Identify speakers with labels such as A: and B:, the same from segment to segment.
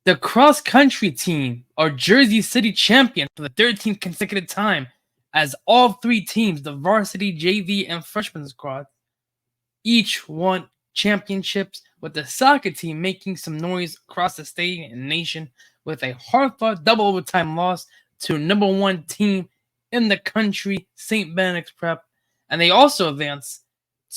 A: The cross-country team are Jersey City champions for the 13th consecutive time, as all three teams, the varsity, JV, and freshman squad, each won championships, with the soccer team making some noise across the state and nation with a hard-fought double overtime loss to number one team in the country, St. Benedict's Prep, and they also advanced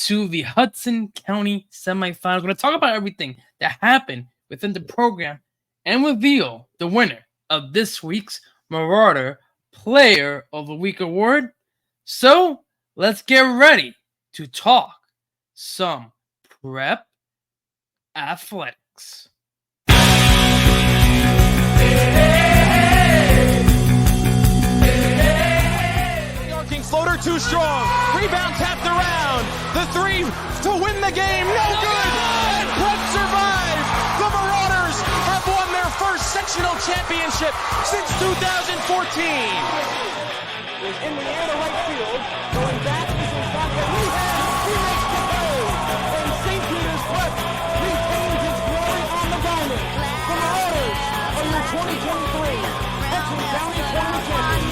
A: to the Hudson County Semifinals. We're going to talk about everything that happened within the program and reveal the winner of this week's Marauder Player of the Week award. So let's get ready to talk some prep athletics.
B: Arcing floater too strong. Rebound tapped around. The three to win the game. No good. And Prep survives. The Marauders have won their first sectional championship since 2014. In the air to right field. Going back. This is back that he has. He makes the play. And St. Peter's Prep retains its glory on the diamond. The Marauders are your 2023 Hudson County Tournament champions.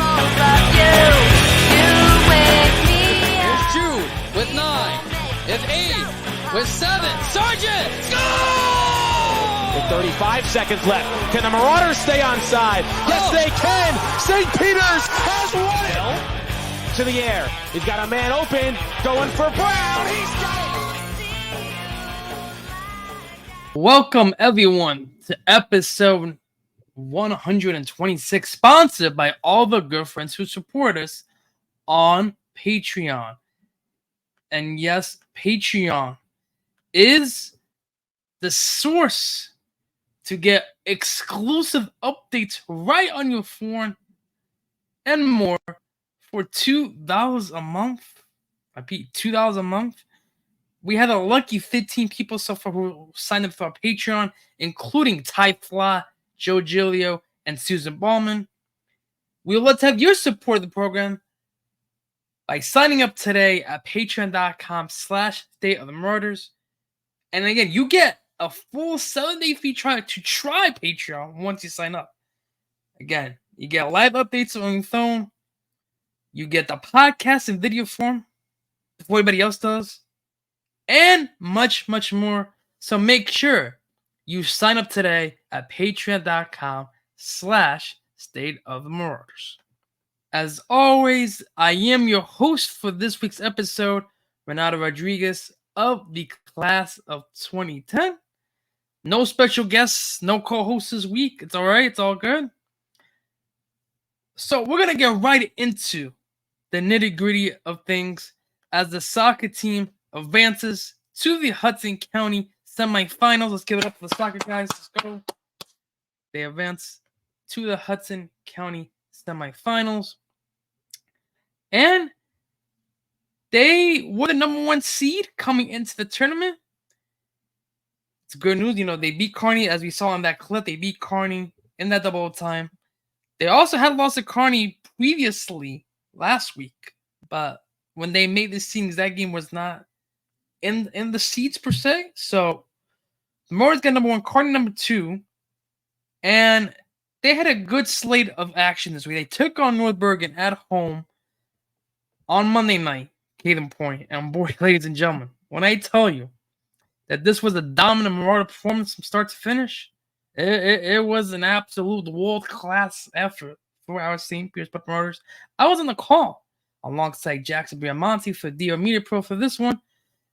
C: Jude with 9, it's 8, with 7, Sargent, score!
B: With 35 seconds left, can the Marauders stay on side? Yes, they can! St. Peter's has won it! To the air, he's got a man open, going for Brown, he's got it!
A: Welcome everyone to episode 126, sponsored by all the good friends who support us on Patreon. And yes, Patreon is the source to get exclusive updates right on your phone and more for $2 a month. I repeat, $2 a month. We had a lucky 15 people so far who signed up for our Patreon, including Ty Fla, Joe Giglio, and Susan Ballman. We would love to have your support of the program by signing up today at patreon.com/State of the Marauders. And again, you get a full 7-day free trial to try Patreon once you sign up. Again, you get live updates on your phone. You get the podcast in video form before everybody else does. And much, much more. So make sure you sign up today at patreon.com/State of the Marauders. As always, I am your host for this week's episode, Renato Rodriguez of the class of 2010. No special guests, no co-hosts this week. It's all right. It's all good. So we're going to get right into the nitty-gritty of things as the soccer team advances to the Hudson County Semifinals. Let's give it up for the soccer guys. Let's go. They advance to the Hudson County Semifinals. And they were the number one seed coming into the tournament. It's good news. They beat Kearney, as we saw in that clip. They beat Kearney in that double time. They also had lost to Kearney previously last week. But when they made the seedings, that game was not in the seeds per se. So the Marauders got number one, Kearney number two. And they had a good slate of action this week. They took on North Bergen at home on Monday night, Caden Point. And boy, ladies and gentlemen, when I tell you that this was a dominant Marauder performance from start to finish, it was an absolute world-class effort for our St. Peter's Prep Marauders. I was on the call alongside Jackson Briamonte for DR Media Pro for this one.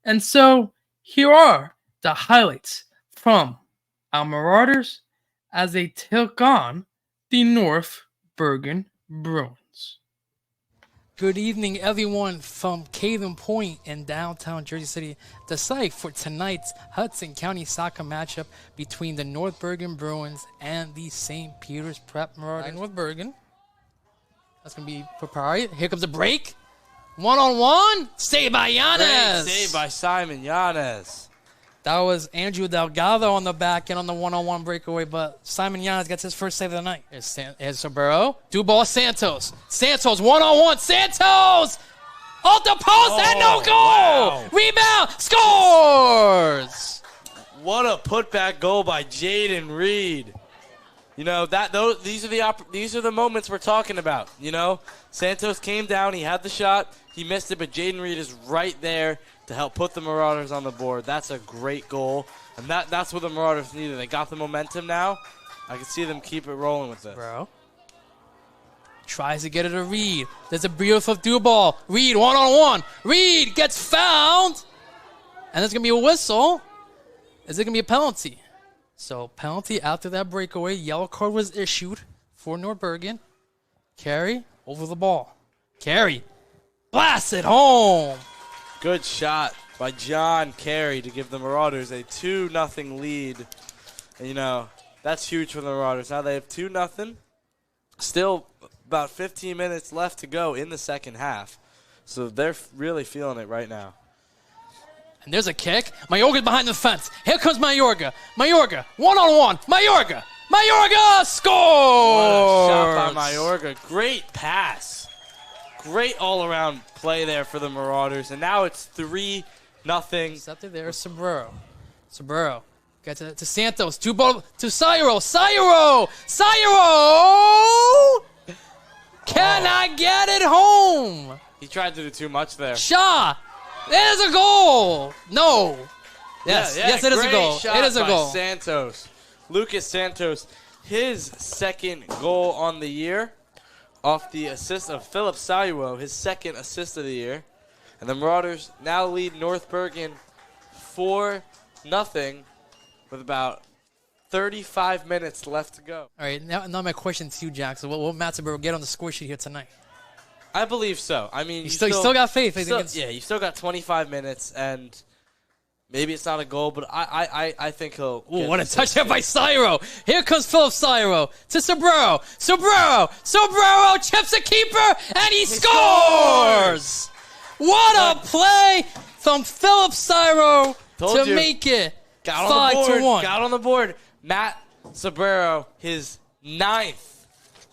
A: And so here are the highlights from our Marauders as they took on the North Bergen Bruins. Good evening, everyone, from Caden Point in downtown Jersey City, the site for tonight's Hudson County soccer matchup between the North Bergen Bruins and the St. Peter's Prep Marauders. North Bergen. That's going to be prepared. Here comes a break. One-on-one. Saved by Yanez.
D: Saved by Simon Yanez.
A: That was Andrew Delgado on the back end on the one-on-one breakaway, but Simon Yanez gets his first save of the night. Here's Sombrero. Do ball Santos. Santos, one-on-one. Santos! Off the post and no goal!
D: Wow.
A: Rebound! Scores!
D: What a putback goal by Jaden Reed. You know, these are the moments we're talking about. You know, Santos came down, he had the shot, he missed it, but Jaden Reed is right there to help put the Marauders on the board. That's a great goal, and that's what the Marauders needed. They got the momentum now. I can see them keep it rolling with this.
C: Bro. Tries to get it to Reed. There's a beautiful through ball. Reed, one-on-one. Reed gets found. And there's going to be a whistle. Is it going to be a penalty? So, penalty after that breakaway. Yellow card was issued for Nordbergen. Carey over the ball. Carey blasts it home.
D: Good shot by John Carey to give the Marauders a 2-0 lead. And, you know, that's huge for the Marauders. Now they have 2-0. Still about 15 minutes left to go in the second half. So they're really feeling it right now.
C: And there's a kick. Mayorga's behind the fence. Here comes Mayorga. Mayorga, one-on-one. Mayorga. Mayorga scores!
D: What a shot by Mayorga. Great pass. Great all-around play there for the Marauders. And now it's 3-0.
C: Intercepted there, Sombrero. Sombrero gets it to Santos. To Sayuro. Sayuro! Sayuro! Cannot get it home.
D: He tried to do too much there.
C: Shaw. There's a goal. No. Yes, yes, it is a goal. It is a goal.
D: Santos. Lucas Santos, his second goal on the year off the assist of Philip Sayuro, his second assist of the year. And the Marauders now lead North Bergen 4-0 with about 35 minutes left to go.
C: All right, now my question to you, Jackson. Will Matsuburg get on the score sheet here tonight?
D: I believe so. I mean,
C: you still got faith.
D: Yeah, you still got 25 minutes, and maybe it's not a goal, but I think he'll.
C: Ooh, what a touch here by Sayuro. Here comes Philip Sayuro to Sombrero. Sombrero chips the keeper, and he scores! What a play from Philip Sayuro to make it 5-1.
D: Got on the board. Matt Sombrero, his 9th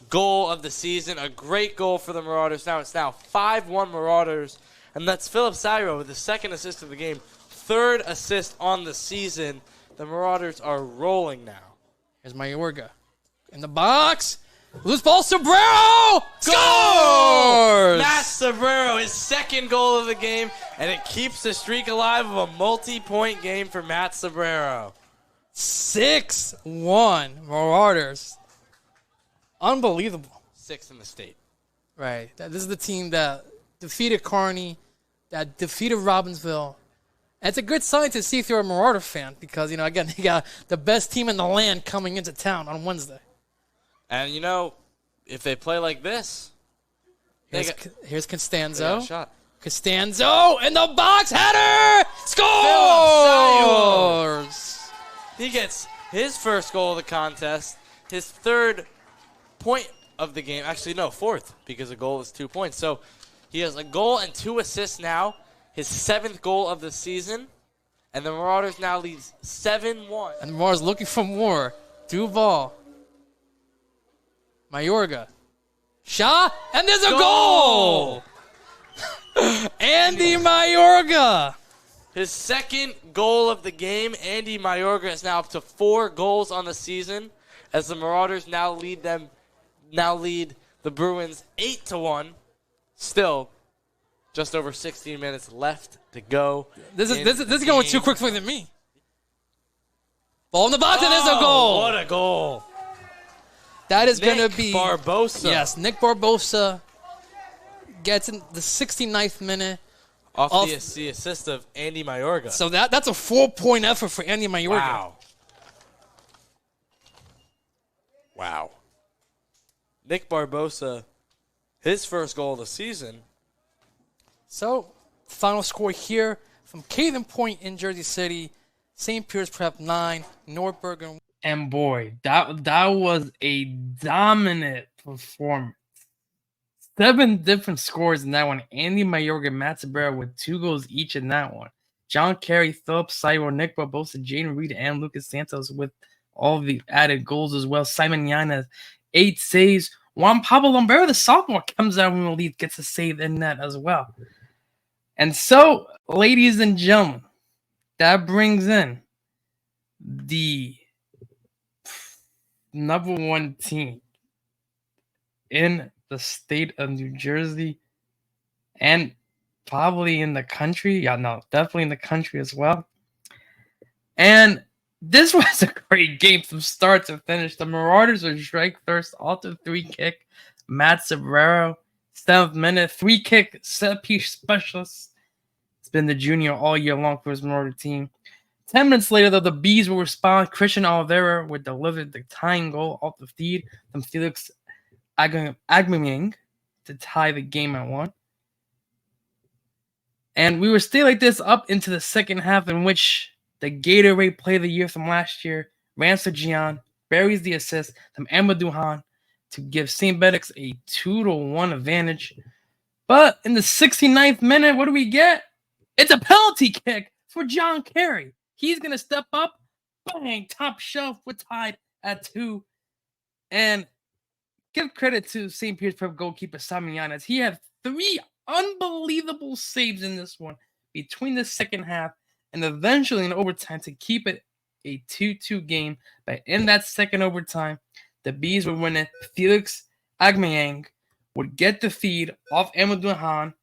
D: goal of the season. A great goal for the Marauders. Now it's 5-1 Marauders. And that's Philip Sayuro with the second assist of the game. 3rd assist on the season. The Marauders are rolling now.
C: Here's Mayorga. In the box. Loose ball, Sombrero! Scores!
D: Matt Sombrero, his 2nd goal of the game. And it keeps the streak alive of a multi-point game for Matt Sombrero.
C: 6-1 Marauders. Unbelievable.
D: 6th in the state.
C: Right. This is the team that defeated Kearney, that defeated Robbinsville. And it's a good sign to see if you're a Marauder fan because, you know, again, they got the best team in the land coming into town on Wednesday.
D: And, you know, if they play like this,
C: here's Costanzo.
D: Shot.
C: Costanzo in the box, header! Scores!
D: He gets his first goal of the contest, his 3rd point of the game. Actually, no, 4th, because a goal is 2 points. So he has a goal and 2 assists now, his 7th goal of the season, and the Marauders now leads 7-1.
C: And the Marauders looking for more. Duval. Mayorga. Shot, and there's a goal! Andy Mayorga.
D: His 2nd goal of the game. Andy Mayorga is now up to 4 goals on the season as the Marauders now lead the Bruins 8-1. Still, just over 16 minutes left to go.
C: This is going too quickly than me. Ball in the box, and there's a goal.
D: What a goal!
C: That is going to be
D: Barbosa.
C: Yes, Nick Barbosa gets in the 69th minute.
D: Off the assist of Andy Mayorga.
C: So that's a 4-point effort for Andy Mayorga.
D: Wow. Nick Barbosa, his first goal of the season.
C: So, final score here from Caven Point in Jersey City. St. Peter's Prep 9, North Bergen.
A: And boy, that was a dominant performance. 7 different scores in that one. Andy Mayorga, Matt Sombrero with 2 goals each in that one. John Carey, Philip Sayuro, Nick Barbosa, Jaden Reed, and Lucas Santos with all the added goals as well. Simon Yanez, 8 saves. Juan Pablo Lombero, the sophomore, comes out in the lead, gets a save in that as well. And so, ladies and gentlemen, that brings in the #1 team in the state of New Jersey and probably in the country. Yeah, no, definitely in the country as well. And this was a great game from start to finish. The Marauders are strike first off the 3-kick. Matt Sobrero, 7th minute, 3-kick set piece specialist. It's been the junior all year long for his Marauder team. 10 minutes later, though, the Bees will respond. Christian Oliveira would deliver the tying goal off the feed from Felix Agming to tie the game at 1. And we would stay like this up into the second half, in which the Gatorade Player of the Year from last year, Rancer Gian, buries the assist from Amadou Han to give St. Benedict a 2-1 advantage. But in the 69th minute, what do we get? It's a penalty kick for John Kerry. He's going to step up. Bang! Top shelf. We're tied at 2. And give credit to St. Peter's Prep goalkeeper Simon Yanez. He had 3 unbelievable saves in this one between the second half and eventually in overtime to keep it a 2-2 game. But in that second overtime, the Bees would win it. Felix Agmayang would get the feed off Amadou Han.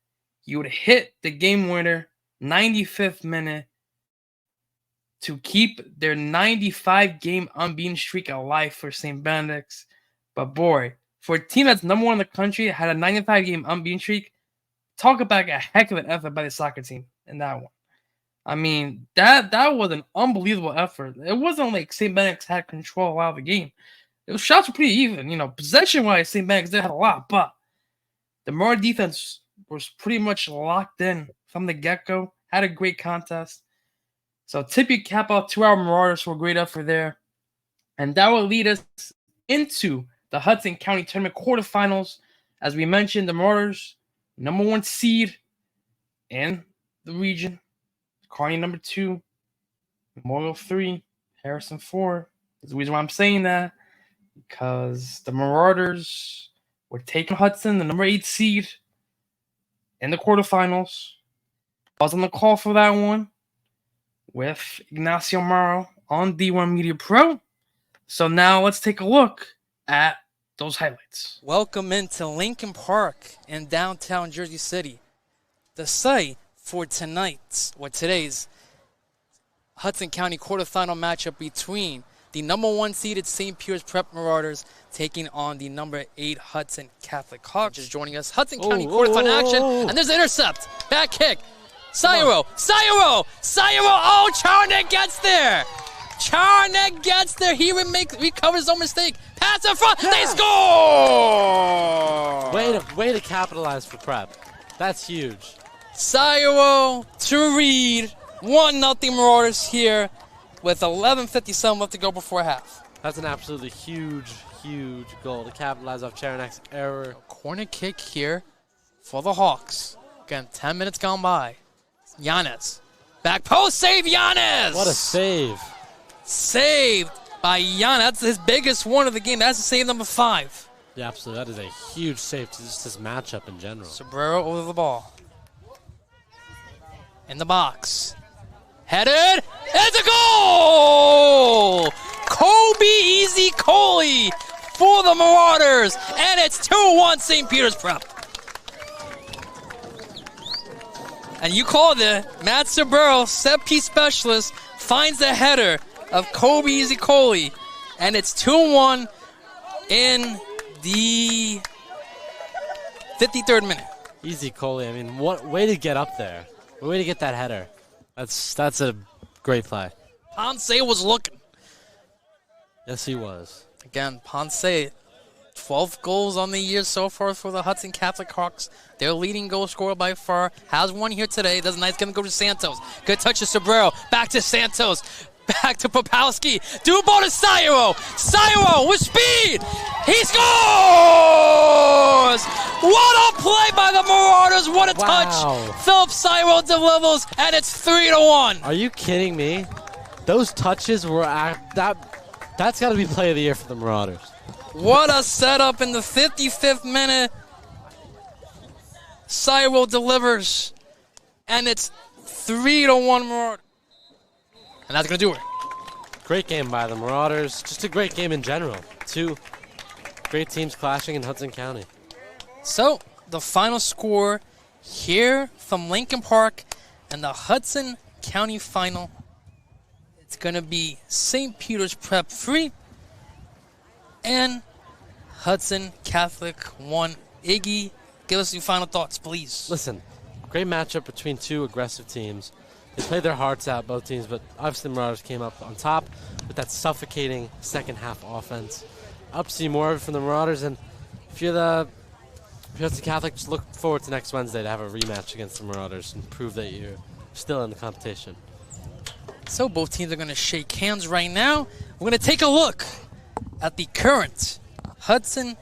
A: He would hit the game winner 95th minute to keep their 95-game unbeaten streak alive for St. Benedict's. But boy, for a team that's #1 in the country, had a 95-game unbeaten streak, talk about a heck of an effort by the soccer team in that one. I mean, that was an unbelievable effort. It wasn't like St. Benedict's had control a lot of the game. Shots were pretty even. Possession-wise, St. Benedict's did have a lot, but the Marauder defense was pretty much locked in from the get-go. Had a great contest. So tip your cap out to our Marauders for a great effort there. And that will lead us into the Hudson County Tournament quarterfinals. As we mentioned, the Marauders, #1 seed in the region. Kearney #2, Memorial 3, Harrison 4. There's the reason why I'm saying that, because the Marauders were taking Hudson, the #8 seed, in the quarterfinals. I was on the call for that one with Ignacio Morrow on D1 Media Pro. So now let's take a look at those highlights.
C: Welcome into Lincoln Park in downtown Jersey City, the site for today's Hudson County quarterfinal matchup between the #1 seeded St. Peter's Prep Marauders taking on the #8 Hudson Catholic Hawks. Just joining us, Hudson County quarterfinal action, and there's an intercept, back kick, Sayuro, oh, Charnick gets there. He recovers his own mistake. Pass in front. They score!
E: Way to capitalize for Prep. That's huge.
C: Sayuro to Reed. 1-0 Marauders here with 11:57 left to go before half.
E: That's an absolutely huge goal to capitalize off Charnick's error.
C: Corner kick here for the Hawks. Again, 10 minutes gone by. Yanez. Back post save, Yanez!
E: What a save.
C: Saved by Yanez. That's his biggest one of the game. That's save number 5.
E: Yeah, absolutely. That is a huge save to just this matchup in general.
C: Sobrero over the ball. In the box. Headed. It's a goal! Kobe Easy Coley for the Marauders. And it's 2-1 St. Peter's Prep. And you called it. Matt Sobrero, set piece specialist, finds the header of Kobe Easy Coley. And it's 2-1 in the 53rd minute.
E: Easy Coley. I mean, what way to get up there. What way to get that header. That's a great play.
C: Ponce was looking.
E: Yes, he was.
C: Again, Ponce, 12 goals on the year so far for the Hudson Catholic Hawks. Their leading goal scorer by far. Has one here today. Does nice. Going to go to Santos. Good touch to Sobrero. Back to Santos. Back to Popowski. Do ball to Sayuro. Sayuro with speed. He scores! What a play by the Marauders. What a touch. Philip Sayuro delivers, and it's 3-1.
E: Are you kidding me? Those touches were that's got to be play of the year for the Marauders.
C: What a setup in the 55th minute. Sayuro delivers, and it's 3-1 Marauder. And that's going to do it.
E: Great game by the Marauders. Just a great game in general. Two great teams clashing in Hudson County.
C: So, the final score here from Lincoln Park and the Hudson County final. It's going to be St. Peter's Prep 3 and Hudson Catholic 1. Iggy, give us your final thoughts, please.
E: Listen, great matchup between two aggressive teams. They played their hearts out, both teams, but obviously the Marauders came up on top with that suffocating second half offense. Up to see more of it from the Marauders, and if you're the Catholic, just look forward to next Wednesday to have a rematch against the Marauders and prove that you're still in the competition.
C: So both teams are going to shake hands right now. We're going to take a look at the current Hudson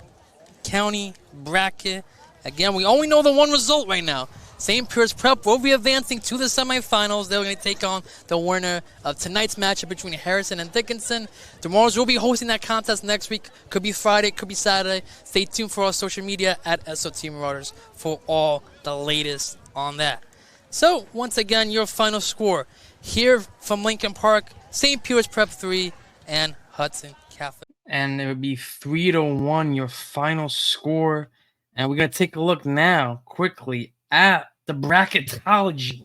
C: County bracket. Again, we only know the one result right now. St. Peter's Prep will be advancing to the semifinals. They're going to take on the winner of tonight's matchup between Harrison and Dickinson. The Marauders will be hosting that contest next week. Could be Friday, could be Saturday. Stay tuned for our social media at SOT Marauders for all the latest on that. So, once again, your final score here from Lincoln Park, St. Peter's Prep 3 and Hudson Catholic.
A: And it would be 3-1, your final score. And we're going to take a look now, quickly, at the bracketology.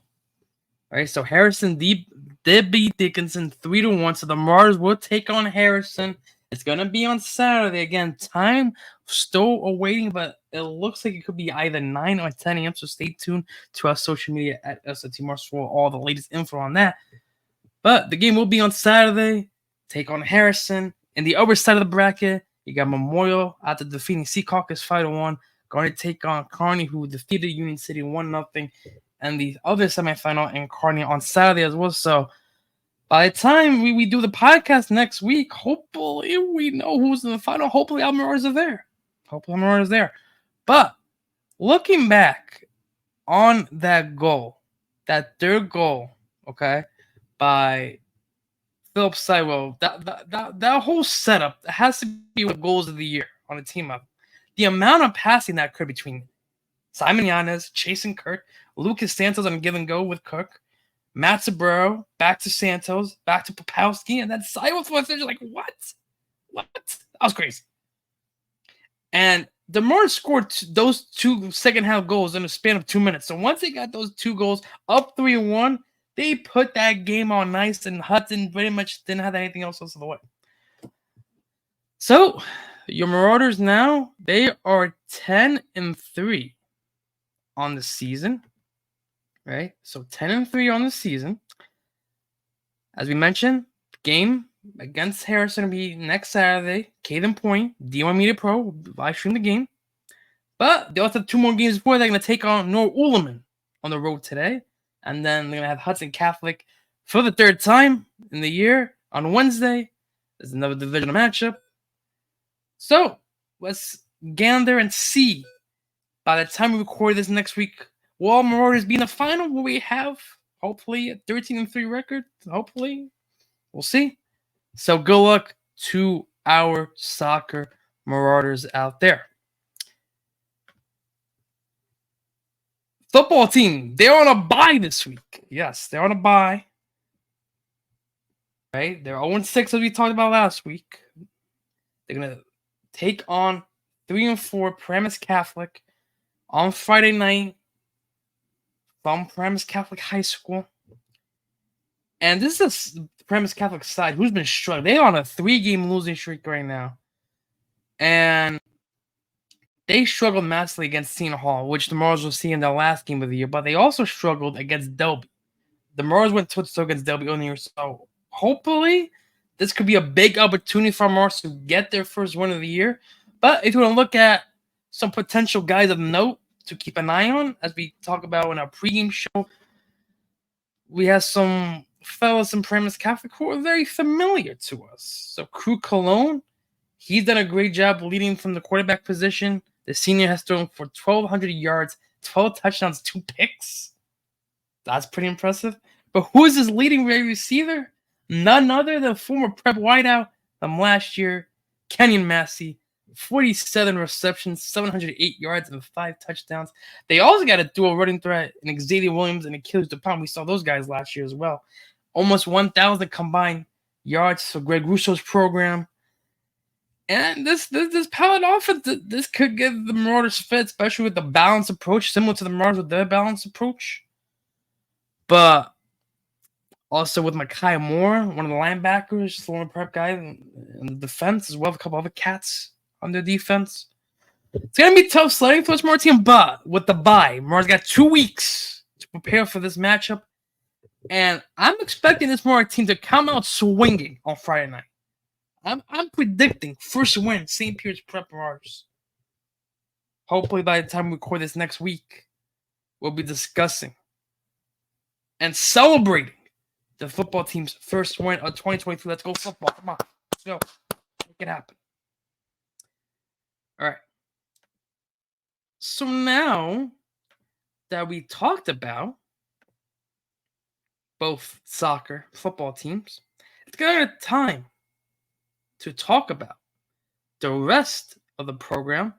A: All right, so Harrison did beat Dickinson 3-1. So the Marauders will take on Harrison. It's going to be on Saturday. Again, time still awaiting, but it looks like it could be either 9 or 10 a.m. So stay tuned to our social media at SOT Mars for all the latest info on that. But the game will be on Saturday. Take on Harrison. In the other side of the bracket, you got Memorial after defeating Sea Caucus 5-1. Going to take on Kearney, who defeated Union City 1-0. And the other semifinal in Kearney on Saturday as well. So by the time we do the podcast next week, hopefully we know who's in the final. Hopefully our Marauders are there. But looking back on that goal, that third goal, okay, by Philip Sywell, that whole setup has to be with goals of the year on a team up. The amount of passing that occurred between Simon Yanez, Chasen Kirk, Lucas Santos on a give and go with Cook, Matt Saburo, back to Santos, back to Popowski, and then Sywell was there, like, what? That was crazy. And the Marauders scored those two second half goals in a span of 2 minutes. So once they got those two goals up 3-1, they put that game on nice, and Hudson pretty much didn't have anything else of the way. So your Marauders now, they are 10-3 on the season. Right? So 10-3 on the season. As we mentioned, game against Harrison will be next Saturday. Caden Point, D1 Media Pro will live stream the game. But they also have 2 more games before they're going to take on North Ullman on the road today. And then they're going to have Hudson Catholic for the 3rd time in the year on Wednesday. There's another divisional matchup. So let's gander and see by the time we record this next week, will all Marauders be in the final? Will we have, hopefully, a 13-3 record? Hopefully. We'll see. So good luck to our soccer Marauders out there. Football team, they're on a bye this week. Yes, they're on a bye. Right? They're 0-6 as we talked about last week. They're going to take on 3-4 Paramus Catholic on Friday night from Paramus Catholic High School. And this is the Paramus Catholic side who's been struggling. They're on a 3-game losing streak right now. And they struggled massively against Seton Hall, which the Marauders will see in their last game of the year. But they also struggled against Delby. The Marauders went toe-to-toe against Delby earlier. So hopefully this could be a big opportunity for Marauders to get their first win of the year. But if you want to look at some potential guys of note to keep an eye on, as we talk about in our pregame show, we have some fellas in Paramus Catholic who are very familiar to us. So Crew Cologne, he's done a great job leading from the quarterback position. The senior has thrown for 1,200 yards, 12 touchdowns, 2 picks. That's pretty impressive. But who is his leading receiver? None other than former prep wideout from last year, Kenyon Massey. 47 receptions, 708 yards, and 5 touchdowns. They also got a dual running threat in Xavier Williams and Achilles DePalm. We saw those guys last year as well. Almost 1,000 combined yards for Greg Russo's program. And this palette offense, this could give the Marauders fit, especially with the balanced approach, similar to the Marauders with their balanced approach. But also with Mekhi Moore, one of the linebackers, former prep guy in the defense, as well as a couple other cats on their defense. It's going to be tough sledding for this Marauders team, but with the bye, Marauders got 2 weeks to prepare for this matchup. And I'm expecting this Marauders team to come out swinging on Friday night. I'm predicting first win, St. Peter's Prep Marauders. Hopefully by the time we record this next week, we'll be discussing and celebrating the football team's first win of 2023. Let's go football. Come on. Let's go. Make it happen. All right. So now that we talked about both soccer, football teams, it's kind of time to talk about the rest of the program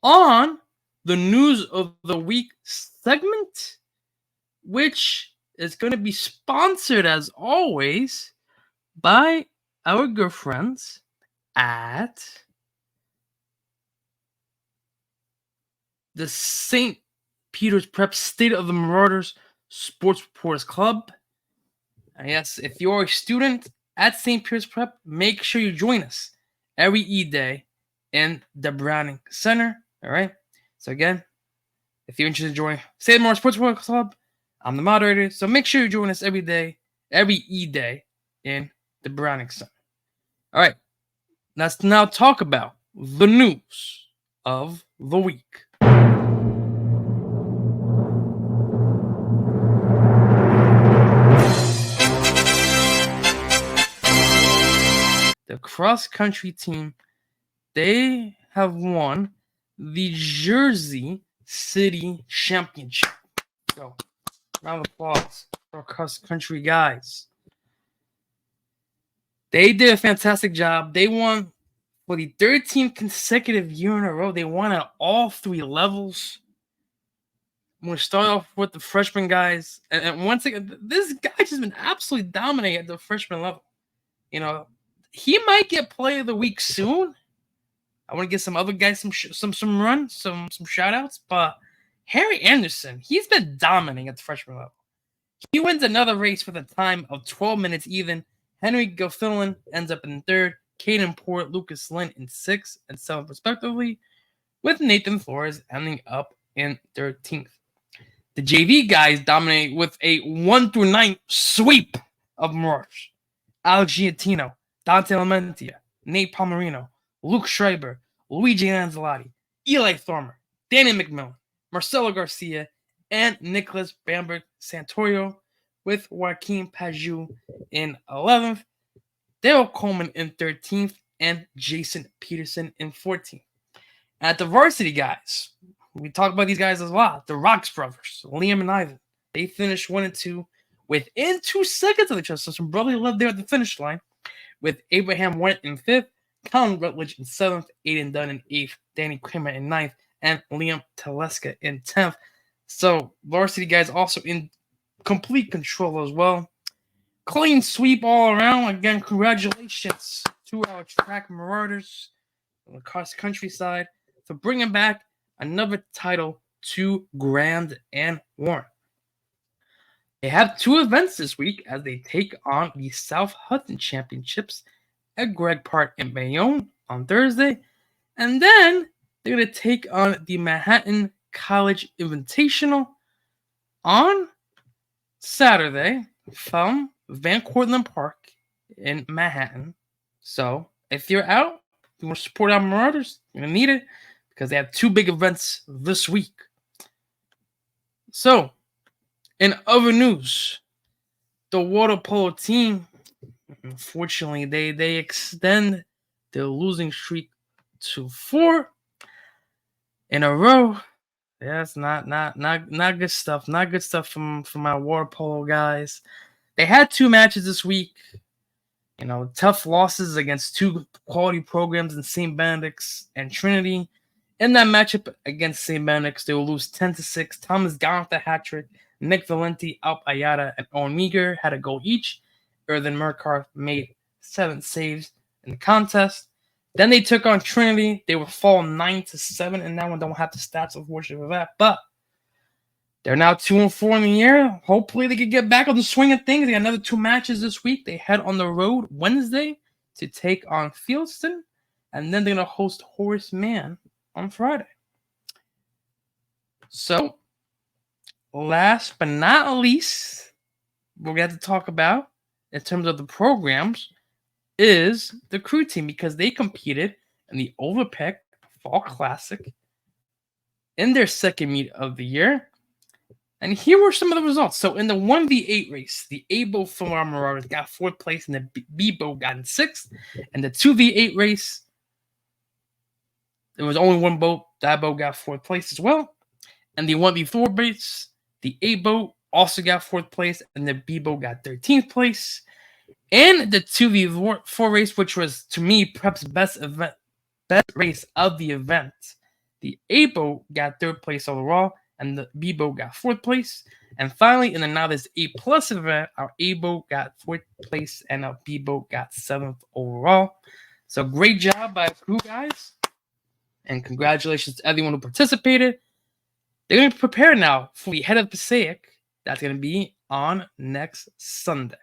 A: on the News of the Week segment, which is going to be sponsored, as always, by our good friends at the St. Peter's Prep State of the Marauders Sports Reporters Club. And yes, if you're a student at St. Peter's Prep, make sure you join us every E-Day in the Browning Center. All right. So again, if you're interested in joining State of the Marauders Sports Reporters Club, I'm the moderator. So make sure you join us every day, every E-Day in the Browning Center. All right. Let's now talk about the news of the week. The cross-country team, they have won the Jersey City Championship. So, round of applause for our cross-country guys. They did a fantastic job. They won for the 13th consecutive year in a row. They won at all 3 levels. I'm going to start off with the freshman guys. And once again, this guy's just been absolutely dominating at the freshman level. You know, he might get player of the week soon. I want to give some other guys some run, some shout outs. But Harry Anderson, he's been dominating at the freshman level. He wins another race with a time of 12 minutes even. Henry Gilfillan ends up in 3rd. Caden Port, Lucas Lynn in 6th and 7th respectively, with Nathan Flores ending up in 13th. The JV guys dominate with a 1-9 sweep of Marauders. Alex Giantino, Dante Lamentia, Nate Palmerino, Luke Schreiber, Luigi Anzalotti, Eli Thormer, Danny McMillan, Marcelo Garcia, and Nicholas Bamberg Santorio, with Joaquin Paju in 11th, Daryl Coleman in 13th, and Jason Peterson in 14th. At the varsity guys, we talk about these guys a lot. The Rocks brothers, Liam and Ivan, they finished 1 and 2 within 2 seconds of each other. So some brotherly love there at the finish line, with Abraham Went in 5th, Colin Rutledge in 7th, Aiden Dunn in 8th, Danny Kramer in 9th, and Liam Teleska in 10th. So varsity guys also in complete control as well. Clean sweep all around. Again, congratulations to our track Marauders on the cross-country side for bringing back another title to Grand and Warren. They have 2 events this week as they take on the South Hudson Championships at Greg Park in Bayonne on Thursday. And then they're going to take on the Manhattan College Invitational on Saturday from Van Cortlandt Park in Manhattan. So if you're out, you want to support our Marauders, you're going to need it because they have 2 big events this week. So, in other news, the water polo team, unfortunately, they extend their losing streak to 4 in a row. That's not good stuff. Not good stuff from our water polo guys. They had 2 matches this week. You know, tough losses against 2 quality programs in St. Benedict's and Trinity. In that matchup against St. Benedict's, they will lose 10-6. Thomas got the hat trick. Nick Valenti, Alp Ayala, and Owen Meager had a goal each. Erden Murkarth made 7 saves in the contest. Then they took on Trinity. They would fall 9-7 in that one. Don't have the stats, unfortunately, for that. But they're now 2-4 in the year. Hopefully, they can get back on the swing of things. They got another 2 matches this week. They head on the road Wednesday to take on Fieldston. And then they're going to host Horace Mann on Friday. So, last but not least, we're going to talk about, in terms of the programs, is the crew team, because they competed in the Overpeck Fall Classic in their second meet of the year. And here were some of the results. So in the 1v8 race, the A boat from Marauders got 4th place, and the B boat got in 6th. And the 2v8 race, there was only one boat. That boat got 4th place as well. And the 1v4 race, the A boat also got 4th place, and the B boat got 13th place. And the 2v4 race, which was, to me, Prep's best race of the event, the A boat got 3rd place overall, and the B boat got 4th place. And finally, in the novice A plus event, our A boat got 4th place, and our B boat got 7th overall. So great job by the crew, guys. And congratulations to everyone who participated. They're going to prepare now for the Head of Passaic. That's going to be on next Sunday.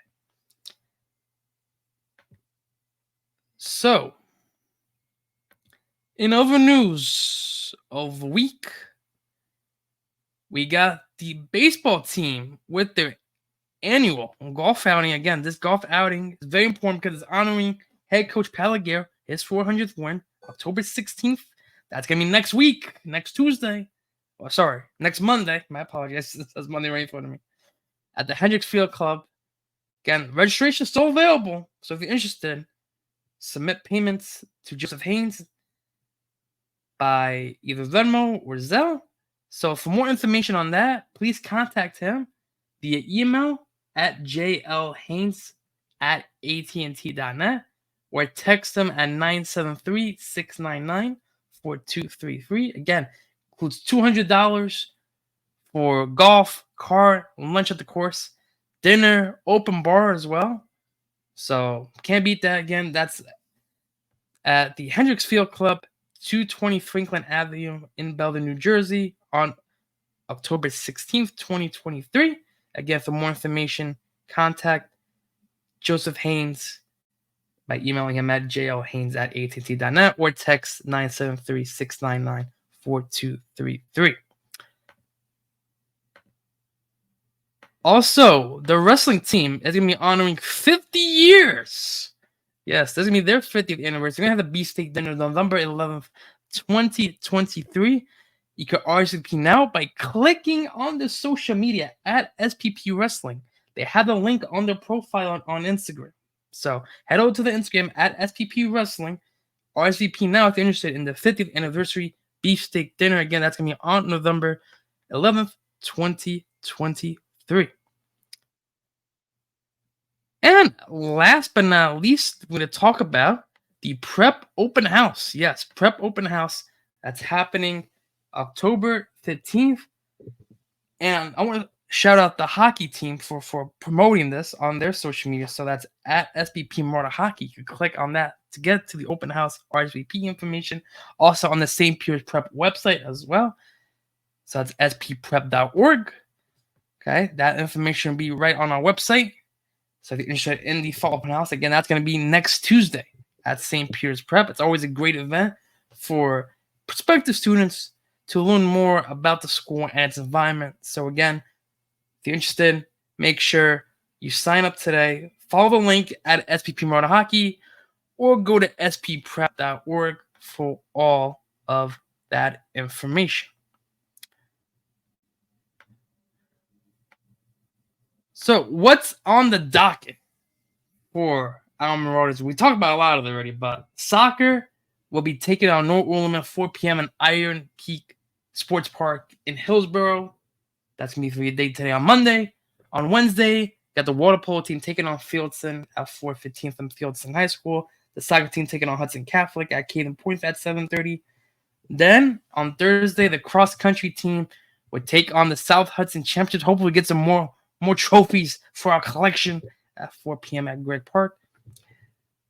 A: So, in other news of the week, we got the baseball team with their annual golf outing. Again, this golf outing is very important because it's honoring head coach Palaguer, his 400th win, October 16th. That's going to be next week, next Tuesday. Oh, sorry, next Monday. My apologies. That's Monday right in front of me. At the Hendricks Field Club. Again, registration is still available. So if you're interested, submit payments to Joseph Haynes by either Venmo or Zelle. So for more information on that, please contact him via email at jlhaynes@attnt.net or text him at 973-699-4233. Again, includes $200 for golf, car, lunch at the course, dinner, open bar as well. So can't beat that. Again, that's at the Hendricks Field Club, 220 Franklin Avenue in Belleville, New Jersey on October 16th, 2023. Again, for more information, contact Joseph Haynes by emailing him at jlhaynes@att.net or text 973-699-4233. Also, the wrestling team is going to be honoring 50 years. Yes, this is going to be their 50th anniversary. They're going to have the Beefsteak Dinner November 11th, 2023. You can RSVP now by clicking on the social media at SPP Wrestling. They have the link on their profile on Instagram. So head over to the Instagram at SPP Wrestling. RSVP now if you're interested in the 50th anniversary Beefsteak Dinner. Again, that's going to be on November 11th, 2023. And last but not least, we're going to talk about the Prep Open House. Yes, Prep Open House. That's happening October 15th. And I want to shout out the hockey team for promoting this on their social media. So that's at SBP Marauder Hockey. You can click on that to get to the open house RSVP information. Also on the St. Pierce Prep website as well. So that's spprep.org. Okay, that information will be right on our website. So if you're interested in the fall open house, again, that's going to be next Tuesday at St. Pierce Prep. It's always a great event for prospective students to learn more about the school and its environment. So again, if you're interested, make sure you sign up today. Follow the link at SPP Marauder Hockey or go to spprep.org for all of that information. So what's on the docket for our Marauders? We talked about a lot of it already, but soccer will be taking on North Orleans at 4 p.m. in Iron Peak Sports Park in Hillsborough. That's going to be for your day today on Monday. On Wednesday, got the water polo team taking on Fieldston at 4:15 from Fieldston High School. The soccer team taking on Hudson Catholic at Caden Point at 7:30. Then on Thursday, the cross country team would take on the South Hudson Championships. Hopefully get some more trophies for our collection at 4 p.m. at Greg Park.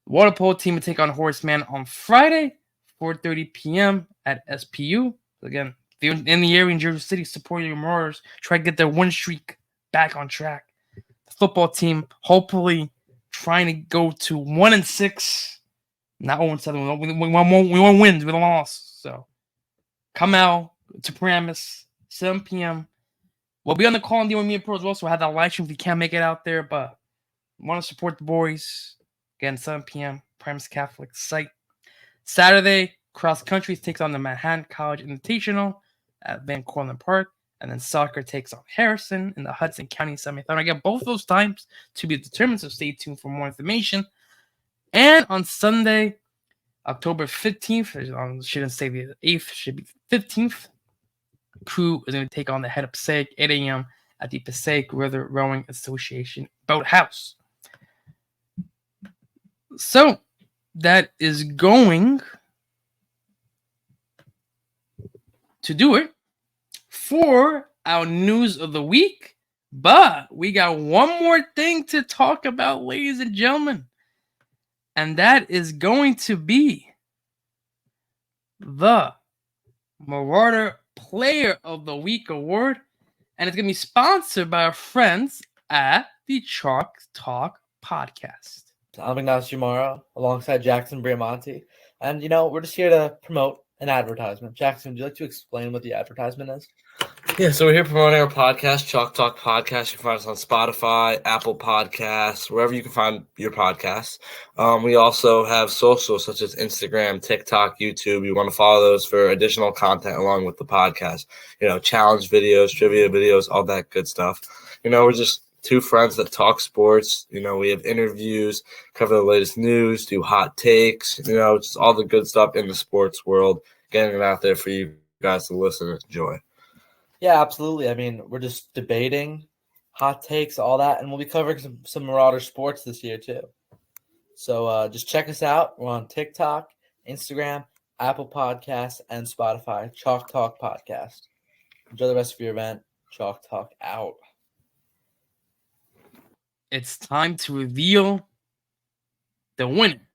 A: The water polo team will take on Horseman on Friday, 4:30 p.m. at SPU. Again, if you're in the area in Jersey City, support your Marauders. Try to get their win streak back on track. The football team hopefully trying to go to 1-6, not 0-7. We want wins, we don't loss. So come out to Paramus, 7 p.m. We'll be on the call and deal with me and Pro as well, so we'll have that live stream if you can't make it out there, but want to support the boys. Again, 7 p.m. Paramus Catholic site. Saturday, cross country takes on the Manhattan College Invitational at Van Cortlandt Park. And then soccer takes on Harrison in the Hudson County Semifinal. Again, both those times to be determined, so stay tuned for more information. And on Sunday, October 15th, shouldn't say the 8th, should be 15th, crew is going to take on the head of Passaic, 8 a.m. at the Passaic River Rowing Association Boathouse. So, that is going to do it for our news of the week. But we got one more thing to talk about, ladies and gentlemen. And that is going to be the Marauder Player of the Week Award. And it's going to be sponsored by our friends at the Chalk Talk Podcast.
F: I'm Ignacio Mara alongside Jackson Briamonte. And, we're just here to promote an advertisement. Jackson, would you like to explain what the advertisement is?
E: Yeah, so we're here promoting our podcast, Chalk Talk Podcast. You can find us on Spotify, Apple Podcasts, wherever you can find your podcasts. We also have socials such as Instagram, TikTok, YouTube. You want to follow those for additional content along with the podcast. Challenge videos, trivia videos, all that good stuff. We're just two friends that talk sports. We have interviews, cover the latest news, do hot takes, just all the good stuff in the sports world, getting it out there for you guys to listen and enjoy.
F: Yeah, absolutely. I mean, we're just debating, hot takes, all that, and we'll be covering some Marauder sports this year too. So just check us out. We're on TikTok, Instagram, Apple Podcasts, and Spotify. Chalk Talk Podcast. Enjoy the rest of your event. Chalk Talk out.
A: It's time to reveal the winner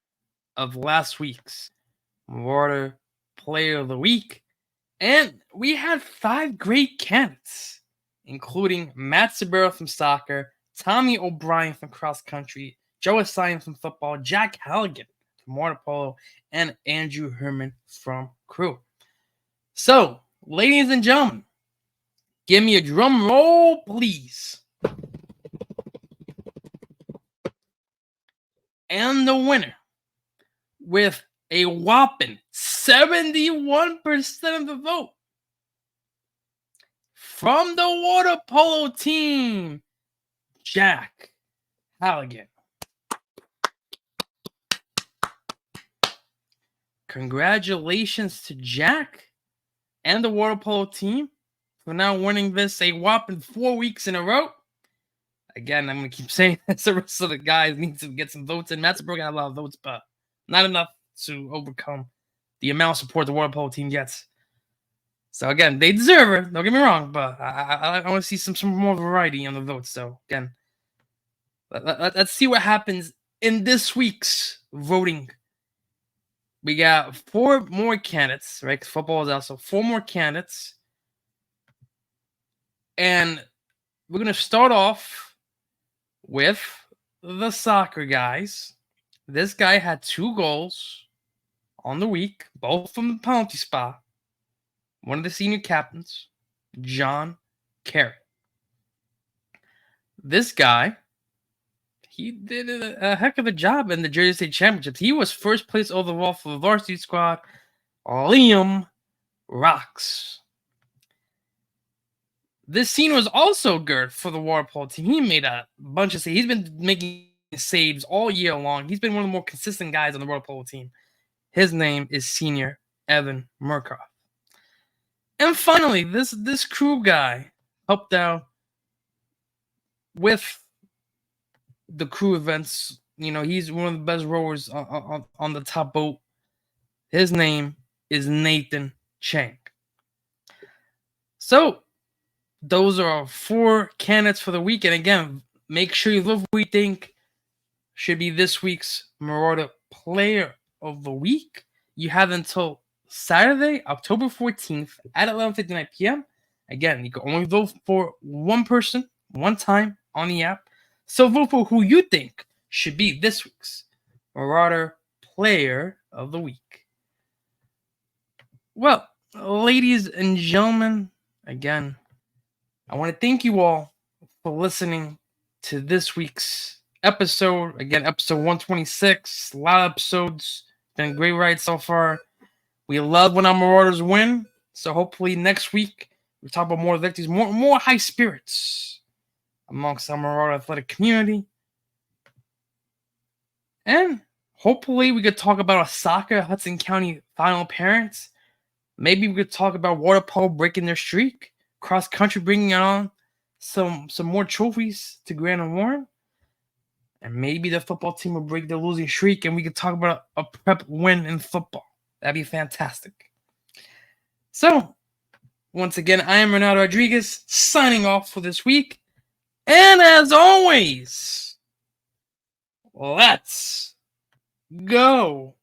A: of last week's Marauder Player of the Week. And we had 5 great candidates, including Matt Sabero from soccer, Tommy O'Brien from cross country, Joe Assign from football, Jack Halligan from water polo, and Andrew Herman from crew. So, ladies and gentlemen, give me a drum roll, please. And the winner, with a whopping 71% of the vote, from the water polo team, Jack Halligan. Congratulations to Jack and the water polo team for now winning this a whopping 4 weeks in a row. Again, I'm going to keep saying this. The rest of the guys need to get some votes in. Matt's got a lot of votes, but not enough to overcome the amount of support the water polo team gets. So, again, they deserve it. Don't get me wrong, but I want to see some more variety on the votes. So, again, let's see what happens in this week's voting. We got 4 more candidates, right? 'Cause football is out, so 4 more candidates. And we're going to start off with the soccer guys. This guy had 2 goals on the week, both from the penalty spot. One of the senior captains, John Carey. This guy, he did a heck of a job in the Jersey State Championships. He was first place overall for the varsity squad, Liam Rocks. This scene was also good for the water polo team. He made a bunch of saves. He's been making saves all year long. He's been one of the more consistent guys on the water polo team. His name is senior Evan Murkoff. And finally, this crew guy helped out with the crew events. He's one of the best rowers on the top boat. His name is Nathan Chang. So, those are our 4 candidates for the week. And again, make sure you vote what we think should be this week's Marauder Player of the Week. You have until Saturday, October 14th at 11:59 p.m. Again, you can only vote for one person, one time on the app. So vote for who you think should be this week's Marauder Player of the Week. Well, ladies and gentlemen, again, I want to thank you all for listening to this week's episode. Again, episode 126. A lot of episodes. Been a great ride so far. We love when our Marauders win. So hopefully next week we talk about more victories, more high spirits amongst our Marauder athletic community. And hopefully we could talk about a soccer Hudson County final appearance. Maybe we could talk about water polo breaking their streak. Cross country bringing on some more trophies to Grand and Warren. And maybe the football team will break their losing streak and we could talk about a prep win in football. That'd be fantastic. So, once again, I am Renato Rodriguez signing off for this week. And as always, let's go.